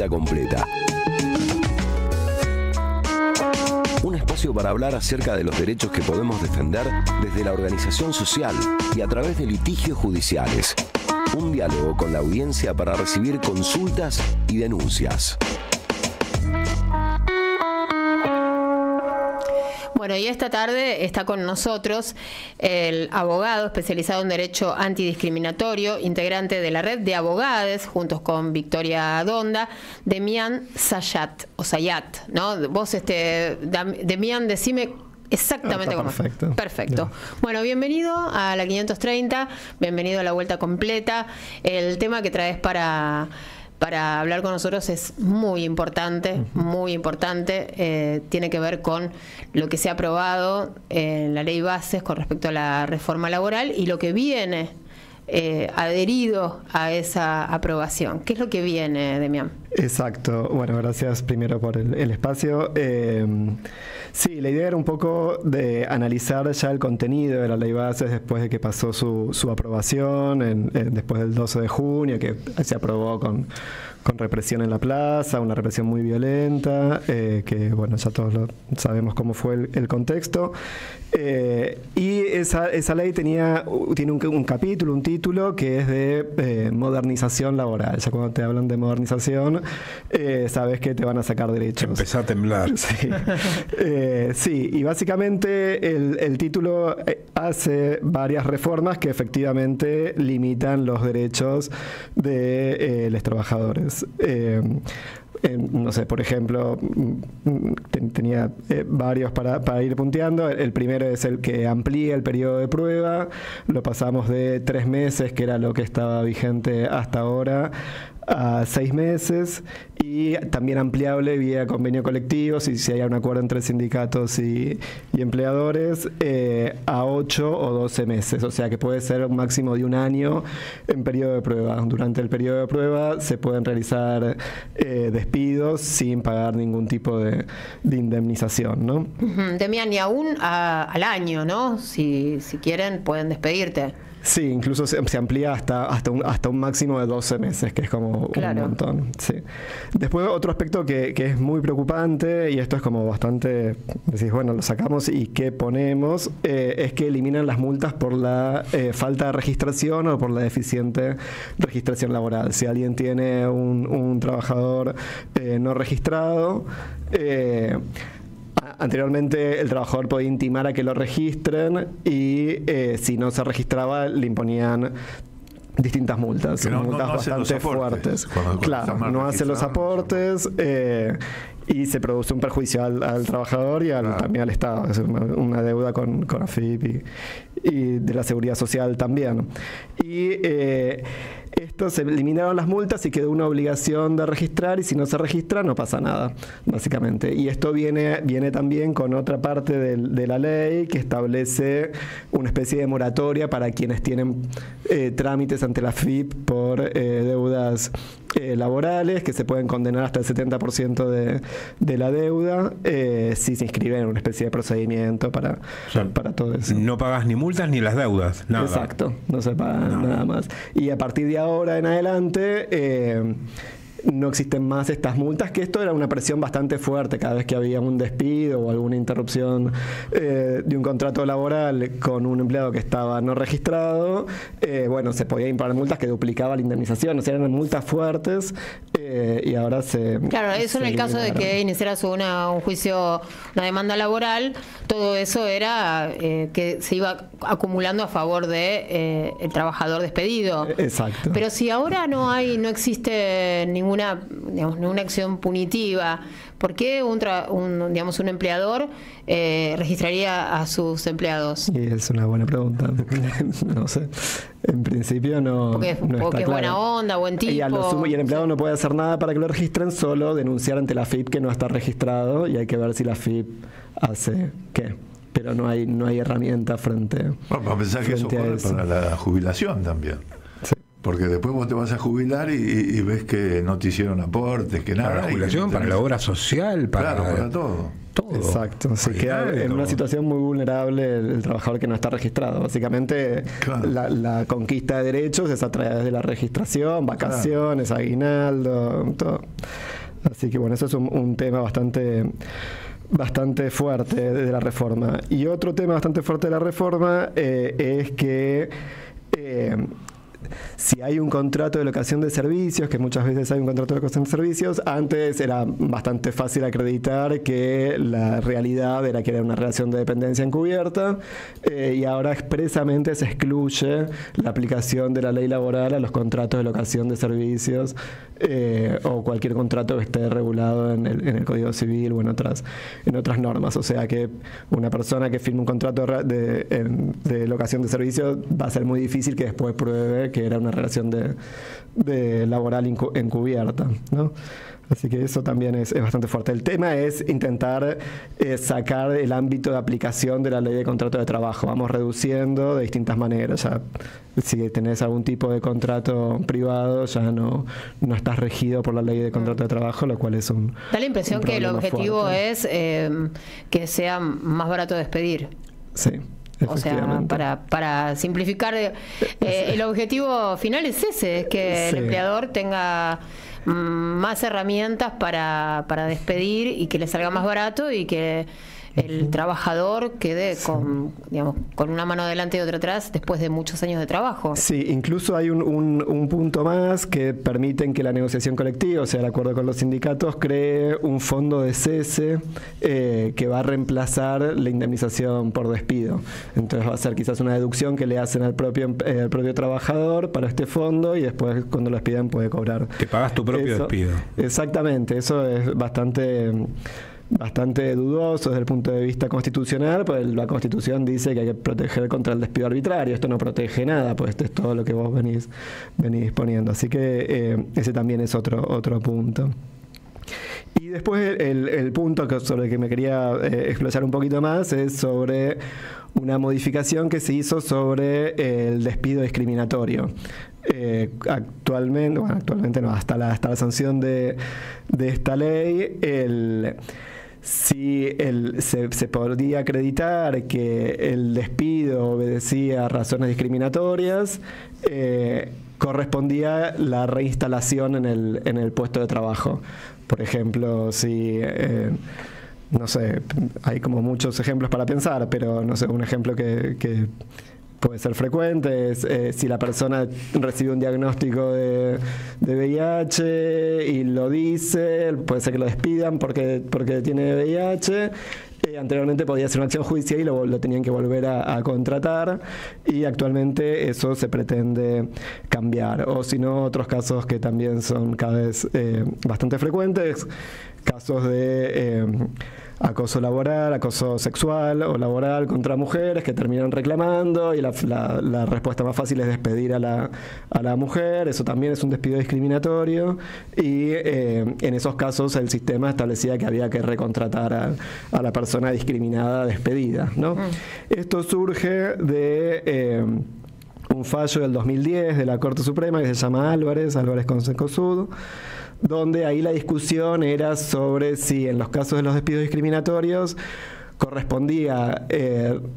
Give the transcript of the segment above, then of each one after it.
Completa. Un espacio para hablar acerca de los derechos que podemos defender desde la organización social y a través de litigios judiciales. Un diálogo con la audiencia para recibir consultas y denuncias. Bueno, y esta tarde está con nosotros el abogado especializado en Derecho Antidiscriminatorio, integrante de la red de abogados, juntos con Victoria Donda, Demian Sayat, o Sayat, ¿no? Vos, Demian, decime exactamente cómo. Perfecto. Perfecto. Bueno, bienvenido a la 530, bienvenido a la vuelta completa. El tema que traes para hablar con nosotros es muy importante, muy importante. Tiene que ver con lo que se ha aprobado en la ley bases con respecto a la reforma laboral y lo que viene adherido a esa aprobación. ¿Qué es lo que viene, Demian? Exacto. Bueno, gracias primero por el espacio. Sí, la idea era un poco de analizar ya el contenido de la ley bases después de que pasó su aprobación, después del 12 de junio, que se aprobó con represión en la plaza, una represión muy violenta, que bueno, ya todos sabemos cómo fue el contexto. Y esa ley tiene un capítulo, un título que es de modernización laboral. Ya cuando te hablan de modernización, sabes que te van a sacar derechos. Empezá a temblar. Sí, sí, y básicamente el título hace varias reformas que efectivamente limitan los derechos de los trabajadores. No sé, por ejemplo, tenía varios para ir punteando. El primero es el que amplía el periodo de prueba. Lo pasamos de 3 meses, que era lo que estaba vigente hasta ahora, a 6 meses, y también ampliable vía convenio colectivo, si hay un acuerdo entre sindicatos y empleadores, a 8 o 12 meses, o sea que puede ser un máximo de 1 año en periodo de prueba. Durante el periodo de prueba se pueden realizar despidos sin pagar ningún tipo de indemnización, ¿no? Demian, y aún al año, ¿no? Si quieren, pueden despedirte. Sí, incluso se amplía hasta un máximo de 12 meses, que es como claro, un montón. Sí. Después otro aspecto que es muy preocupante, y esto es como bastante, decís, bueno, lo sacamos y ¿qué ponemos? Es que eliminan las multas por la falta de registración o por la deficiente registración laboral. Si alguien tiene un trabajador no registrado, anteriormente el trabajador podía intimar a que lo registren y si no se registraba le imponían distintas multas, multas bastante fuertes. Claro, no hace los aportes y se produce un perjuicio al trabajador y también al Estado. Es una deuda con AFIP y de la Seguridad Social también. Y esto se eliminaron las multas y quedó una obligación de registrar, y si no se registra no pasa nada, básicamente. Y esto viene también con otra parte de la ley que establece una especie de moratoria para quienes tienen trámites ante la AFIP por deudas laborales, que se pueden condenar hasta el 70% de la deuda si se inscriben en una especie de procedimiento para todo eso. No pagas ni multas ni las deudas, nada. Exacto, no se paga nada más. Y a partir de ahora en adelante no existen más estas multas, que esto era una presión bastante fuerte cada vez que había un despido o alguna interrupción de un contrato laboral con un empleado que estaba no registrado. Bueno, se podía imponer multas que duplicaban la indemnización, o sea, eran multas fuertes y ahora se... Claro, eso en el caso de que iniciaras un juicio, una demanda laboral, todo eso era que se iba acumulando a favor de el trabajador despedido. Exacto. Pero si ahora no existe ninguna acción punitiva, ¿por qué un empleador registraría a sus empleados? Y es una buena pregunta. No sé. En principio no. Porque está es claro. Buena onda, buen tipo. Y el empleado no puede hacer nada para que lo registren, solo denunciar ante la AFIP que no está registrado, y hay que ver si la AFIP hace qué. Pero no hay herramienta frente. Bueno, para pensar que eso ocurre para la jubilación también. Porque después vos te vas a jubilar y ves que no te hicieron aportes, que nada. Para la jubilación, para la obra social, para todo. Exacto, se queda en una situación muy vulnerable el trabajador que no está registrado. Básicamente, la conquista de derechos es a través de la registración, vacaciones, aguinaldo, todo. Así que bueno, eso es un tema bastante fuerte de la reforma. Y otro tema bastante fuerte de la reforma es que si hay un contrato de locación de servicios, que muchas veces hay un contrato de locación de servicios, antes era bastante fácil acreditar que la realidad era que era una relación de dependencia encubierta, y ahora expresamente se excluye la aplicación de la ley laboral a los contratos de locación de servicios o cualquier contrato que esté regulado en el Código Civil o en otras normas. O sea que una persona que firme un contrato de locación de servicios va a ser muy difícil que después pruebe que era una relación de laboral encubierta, ¿no? Así que eso también es bastante fuerte. El tema es intentar sacar el ámbito de aplicación de la ley de contrato de trabajo. Vamos reduciendo de distintas maneras. Ya, si tenés algún tipo de contrato privado, ya no estás regido por la ley de contrato de trabajo, lo cual es Da la impresión que el objetivo fuerte. Es que sea más barato despedir. Sí. O sea, para simplificar, el objetivo final es ese, es que el empleador tenga más herramientas para despedir y que le salga más barato y que el trabajador quede con una mano adelante y otra atrás después de muchos años de trabajo. Sí, incluso hay un punto más que permiten que la negociación colectiva, o sea, de acuerdo con los sindicatos, cree un fondo de cese que va a reemplazar la indemnización por despido. Entonces va a ser quizás una deducción que le hacen al propio trabajador para este fondo y después cuando lo despidan puede cobrar. Te pagas tu propio despido. Exactamente, eso es bastante dudoso desde el punto de vista constitucional, pues la Constitución dice que hay que proteger contra el despido arbitrario. Esto no protege nada, pues esto es todo lo que vos venís poniendo. Así que ese también es otro punto. Y después el punto sobre el que me quería explayar un poquito más es sobre una modificación que se hizo sobre el despido discriminatorio. Actualmente no, hasta la sanción de esta ley, se podía acreditar que el despido obedecía a razones discriminatorias, correspondía la reinstalación en el puesto de trabajo. Por ejemplo, si no sé, hay como muchos ejemplos para pensar, pero no sé, un ejemplo que puede ser frecuente es si la persona recibe un diagnóstico de VIH y lo dice, puede ser que lo despidan porque tiene VIH. Anteriormente podía ser una acción judicial y lo tenían que volver a contratar, y actualmente eso se pretende cambiar. O si no, otros casos que también son cada vez bastante frecuentes, casos de acoso laboral, acoso sexual o laboral contra mujeres que terminan reclamando, y la respuesta más fácil es despedir a la mujer. Eso también es un despido discriminatorio, y en esos casos el sistema establecía que había que recontratar a la persona discriminada despedida, ¿no? Esto surge de un fallo del 2010 de la Corte Suprema que se llama Álvarez con Cencosud, donde ahí la discusión era sobre si en los casos de los despidos discriminatorios correspondía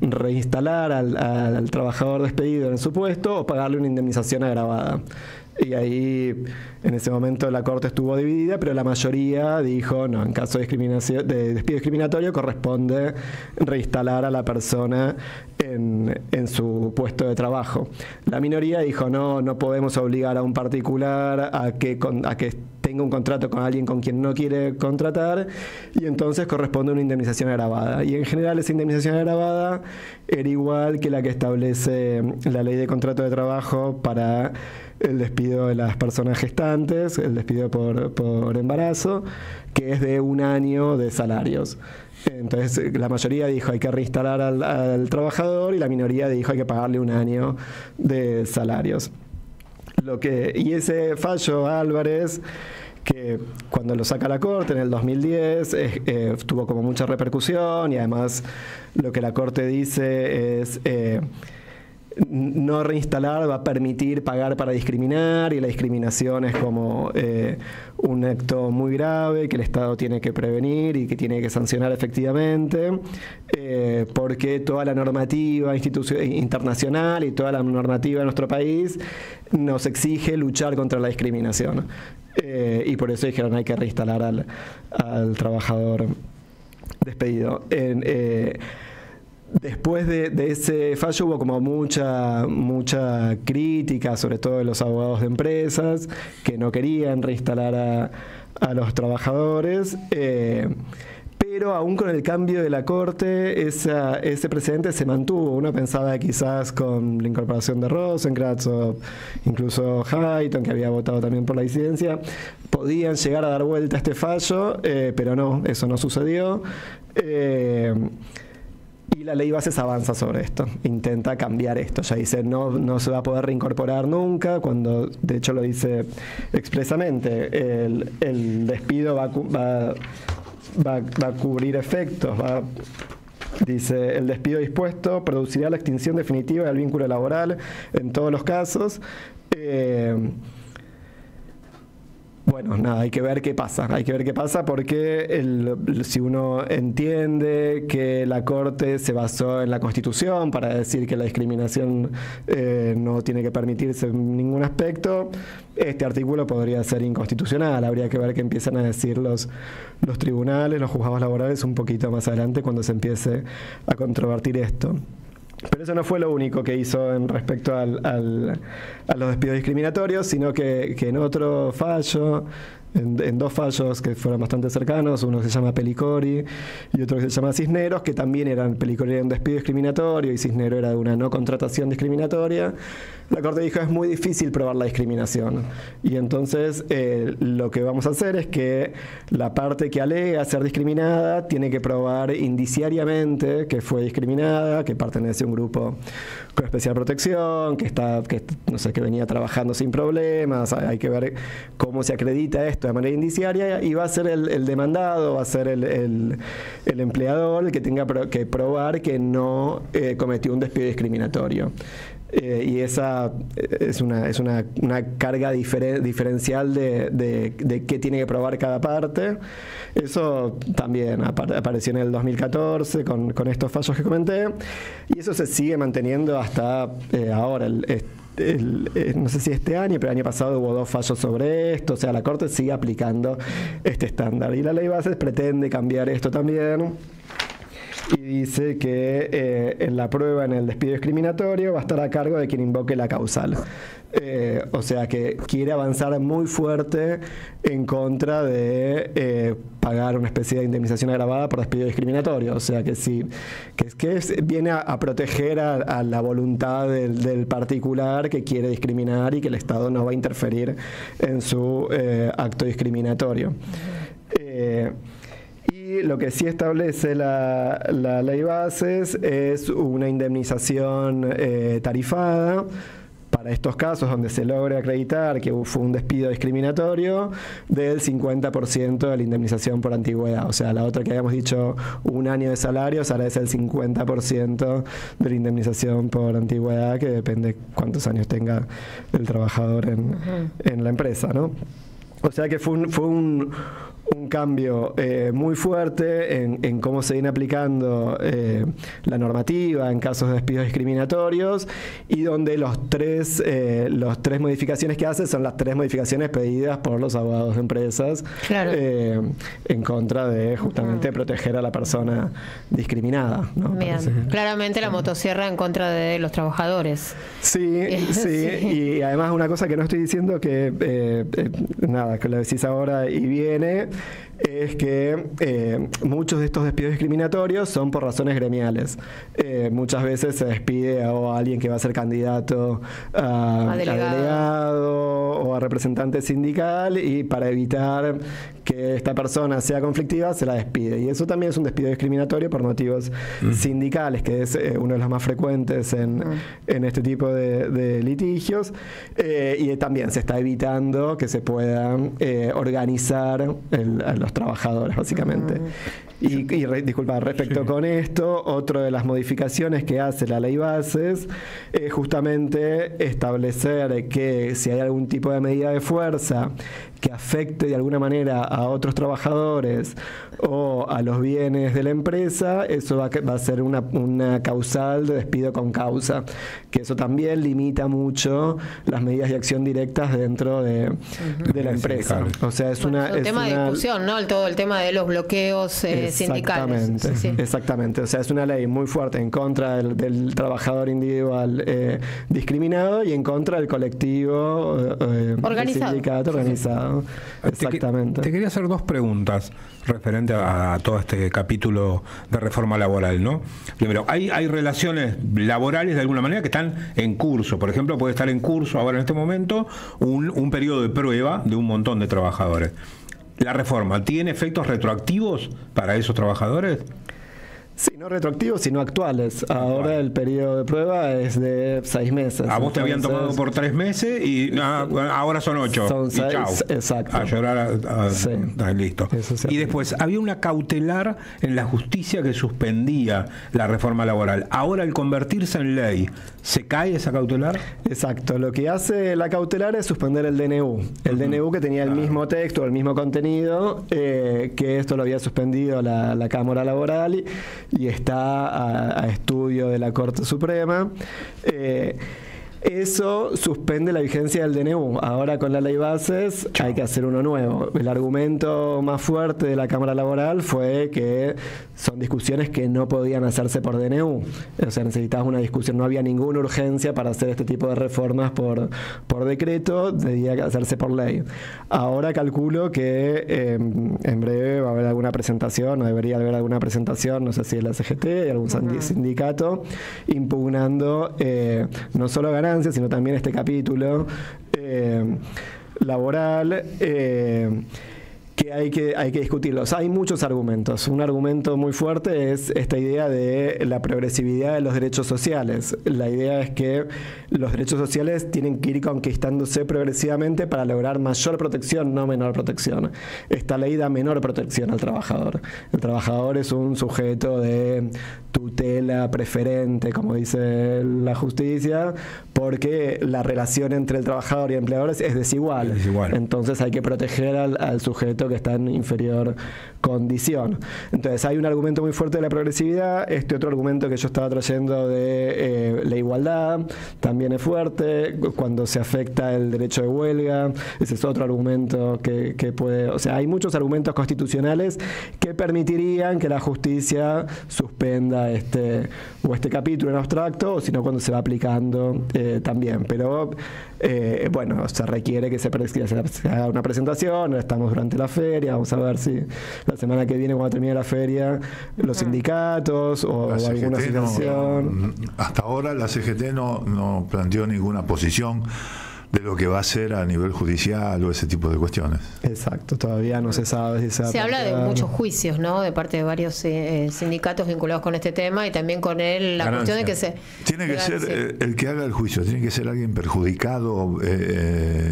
reinstalar al trabajador despedido en su puesto o pagarle una indemnización agravada. Y ahí, en ese momento, la Corte estuvo dividida, pero la mayoría dijo, no, en caso de despido discriminatorio corresponde reinstalar a la persona en su puesto de trabajo. La minoría dijo, no podemos obligar a un particular a que tenga un contrato con alguien con quien no quiere contratar, y entonces corresponde una indemnización agravada. Y en general esa indemnización agravada era igual que la que establece la ley de contrato de trabajo para el despido de las personas gestantes, el despido por embarazo, que es de 1 año de salarios. Entonces la mayoría dijo hay que reinstalar al trabajador, y la minoría dijo hay que pagarle 1 año de salarios. Y ese fallo Álvarez, que cuando lo saca la Corte en el 2010 tuvo como mucha repercusión, y además lo que la Corte dice es no reinstalar va a permitir pagar para discriminar, y la discriminación es como un acto muy grave que el Estado tiene que prevenir y que tiene que sancionar efectivamente, porque toda la normativa internacional y toda la normativa de nuestro país nos exige luchar contra la discriminación. Y por eso dijeron hay que reinstalar al trabajador despedido. Después de ese fallo hubo como mucha crítica, sobre todo de los abogados de empresas, que no querían reinstalar a los trabajadores, pero aún con el cambio de la Corte, ese precedente se mantuvo. Uno pensaba que quizás con la incorporación de Rosenkrantz o incluso Hayton, que había votado también por la disidencia, podían llegar a dar vuelta a este fallo, pero no, eso no sucedió. Y la ley Bases avanza sobre esto, intenta cambiar esto. Ya dice, no se va a poder reincorporar nunca, cuando de hecho lo dice expresamente. El despido va a cubrir efectos. Dice, el despido dispuesto producirá la extinción definitiva del vínculo laboral en todos los casos. Bueno, nada, hay que ver qué pasa. Hay que ver qué pasa porque si uno entiende que la Corte se basó en la Constitución para decir que la discriminación no tiene que permitirse en ningún aspecto, este artículo podría ser inconstitucional. Habría que ver qué empiezan a decir los tribunales, los juzgados laborales un poquito más adelante cuando se empiece a controvertir esto. Pero eso no fue lo único que hizo en respecto a los despidos discriminatorios, sino que en otro fallo, en dos fallos que fueron bastante cercanos, uno se llama Pelicori y otro que se llama Cisneros, que también Pelicori era un despido discriminatorio y Cisneros era de una no contratación discriminatoria. La Corte dijo, es muy difícil probar la discriminación. Y entonces lo que vamos a hacer es que la parte que alega ser discriminada tiene que probar indiciariamente que fue discriminada, que pertenece a un grupo con especial protección, que venía trabajando sin problemas. Hay que ver cómo se acredita esto de manera indiciaria, y va a ser el demandado, va a ser el empleador el que tenga que probar que no cometió un despido discriminatorio. Y esa es una carga diferencial de qué tiene que probar cada parte. Eso también apareció en el 2014 con estos fallos que comenté, y eso se sigue manteniendo hasta ahora. No sé si este año, pero el año pasado hubo 2 fallos sobre esto. O sea, la Corte sigue aplicando este estándar, y la ley Bases pretende cambiar esto también. Y dice que en la prueba en el despido discriminatorio va a estar a cargo de quien invoque la causal. O sea que quiere avanzar muy fuerte en contra de pagar una especie de indemnización agravada por despido discriminatorio. O sea que sí, viene a proteger a la voluntad del particular que quiere discriminar, y que el Estado no va a interferir en su acto discriminatorio. Y lo que sí establece la ley Bases es una indemnización tarifada para estos casos donde se logre acreditar que fue un despido discriminatorio, del 50% de la indemnización por antigüedad. O sea, la otra que habíamos dicho, 1 año de salarios, ahora es el 50% de la indemnización por antigüedad, que depende cuántos años tenga el trabajador en la empresa, ¿no? O sea que fue un cambio muy fuerte en cómo se viene aplicando la normativa en casos de despidos discriminatorios, y donde los tres modificaciones que hace son las 3 modificaciones pedidas por los abogados de empresas, claro, en contra de justamente proteger a la persona discriminada, ¿no? Bien. Claramente la motosierra en contra de los trabajadores. Sí, y además una cosa que no estoy diciendo, que que lo decís ahora y viene, es que muchos de estos despidos discriminatorios son por razones gremiales. Muchas veces se despide a alguien que va a ser candidato a delegado o a representante sindical, y para evitar que esta persona sea conflictiva se la despide. Y eso también es un despido discriminatorio por motivos sindicales, que es uno de los más frecuentes en este tipo de litigios. Y también se está evitando que se puedan organizar los trabajadores, básicamente. Disculpa, respecto con esto, otra de las modificaciones que hace la ley Bases es justamente establecer que si hay algún tipo de medida de fuerza que afecte de alguna manera a otros trabajadores o a los bienes de la empresa, eso va a ser una causal de despido con causa, que eso también limita mucho las medidas de acción directas dentro de la empresa. O sea, es un tema de discusión, ¿no? Todo el tema de los bloqueos sindicales. Exactamente. O sea, es una ley muy fuerte en contra del trabajador individual discriminado y en contra del colectivo organizado. Del sindicato organizado. Exactamente. Te quería hacer dos preguntas referente a todo este capítulo de reforma laboral, ¿no? Primero, ¿hay relaciones laborales de alguna manera que están en curso? Por ejemplo, puede estar en curso ahora en este momento un periodo de prueba de un montón de trabajadores. ¿La reforma tiene efectos retroactivos para esos trabajadores? Sí, no retroactivos, sino actuales. Ahora el periodo de prueba es de 6 meses. A vos te habían tomado por 3 meses y ahora son 8. Son 6, chau. Exacto. A llorar. Sí. Listo. Y después, había una cautelar en la justicia que suspendía la reforma laboral. Ahora, al convertirse en ley, ¿se cae esa cautelar? Exacto. Lo que hace la cautelar es suspender el DNU. El DNU que tenía el mismo texto, el mismo contenido, que esto lo había suspendido la Cámara Laboral y está a estudio de la Corte Suprema. Eso suspende la vigencia del DNU. Ahora con la ley Bases hay que hacer uno nuevo. El argumento más fuerte de la Cámara Laboral fue que son discusiones que no podían hacerse por DNU. O sea, necesitabas una discusión, no había ninguna urgencia para hacer este tipo de reformas por decreto, debía hacerse por ley. Ahora calculo que en breve va a haber alguna presentación, o debería haber alguna presentación, no sé si de la CGT, de algún sindicato, impugnando no solo ganancias, sino también este capítulo laboral que hay que discutirlos. Hay muchos argumentos. Un argumento muy fuerte es esta idea de la progresividad de los derechos sociales. La idea es que los derechos sociales tienen que ir conquistándose progresivamente para lograr mayor protección, no menor protección. Esta ley da menor protección al trabajador. El trabajador es un sujeto de tutela preferente, como dice la justicia, porque la relación entre el trabajador y el empleador es desigual. Entonces hay que proteger al sujeto que está en inferior condición. Entonces hay un argumento muy fuerte de la progresividad. Este otro argumento que yo estaba trayendo de la igualdad también es fuerte cuando se afecta el derecho de huelga. Ese es otro argumento que puede... O sea, hay muchos argumentos constitucionales que permitirían que la justicia suspenda este capítulo en abstracto, o si no, cuando se va aplicando también. Pero bueno, se requiere que se haga una presentación. Estamos durante la feria, vamos a ver si la semana que viene, cuando termine la feria, los sindicatos o alguna situación. Hasta ahora la CGT no planteó ninguna posición de lo que va a ser a nivel judicial o ese tipo de cuestiones. Exacto, todavía no se sabe si se habla de muchos juicios, ¿no? De parte de varios sindicatos vinculados con este tema y también con la cuestión de que se... Tiene que ser el que haga el juicio, tiene que ser alguien perjudicado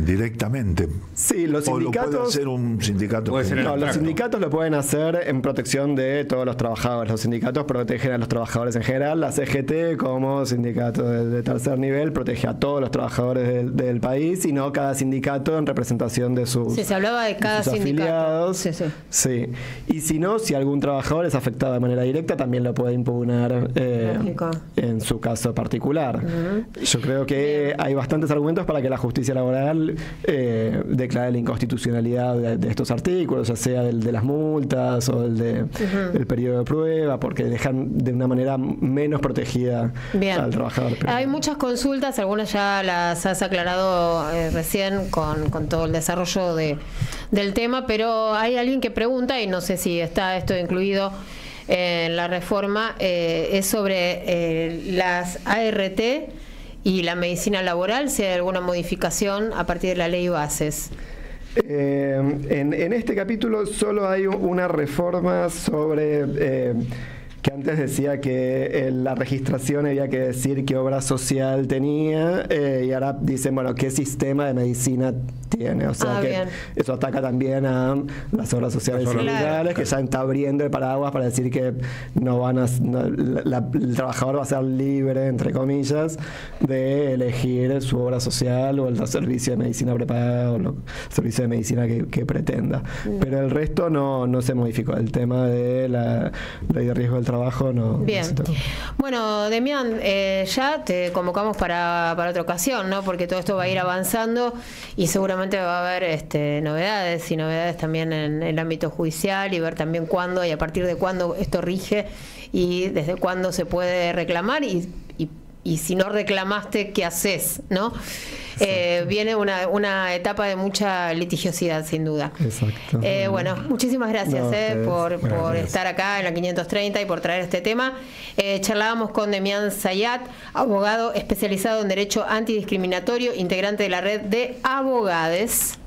directamente. Sí, los sindicatos... ¿O lo puede hacer un sindicato? No, los sindicatos lo pueden hacer en protección de todos los trabajadores. Los sindicatos protegen a los trabajadores en general. La CGT, como sindicato de tercer nivel, protege a todos los trabajadores del país, y no cada sindicato en representación de sus se hablaba de cada sindicato. Sí. Y si no, si algún trabajador es afectado de manera directa, también lo puede impugnar en su caso particular. Yo creo que hay bastantes argumentos para que la justicia laboral declare la inconstitucionalidad de estos artículos, ya sea el de las multas o el del periodo de prueba, porque dejan de una manera menos protegida al trabajador. Hay muchas consultas, algunas ya las has aclarado recién con todo el desarrollo del tema, pero hay alguien que pregunta, y no sé si está esto incluido en la reforma, es sobre las ART y la medicina laboral, si hay alguna modificación a partir de la ley Bases. En este capítulo solo hay una reforma sobre que antes decía que la registración había que decir qué obra social tenía, y ahora dicen, bueno, qué sistema de medicina tiene. O sea que bien. Eso ataca también a las obras sociales y legales, que ya está abriendo el paraguas para decir que no van a, el trabajador va a ser libre, entre comillas, de elegir su obra social o el servicio de medicina preparada o el servicio de medicina que pretenda. Pero el resto no se modificó. El tema de la ley de riesgo del trabajo no. Bien. No bueno, Demián, ya te convocamos para otra ocasión, ¿no? Porque todo esto va a ir avanzando y seguramente va a haber novedades y novedades también en el ámbito judicial, y ver también cuándo y a partir de cuándo esto rige y desde cuándo se puede reclamar y si no reclamaste, ¿qué haces? ¿No? Viene una etapa de mucha litigiosidad, sin duda. Exacto. Bueno, muchísimas gracias por estar acá en la 530 y por traer este tema. Charlábamos con Demián Zayat, abogado especializado en Derecho Antidiscriminatorio, integrante de la red de Abogades.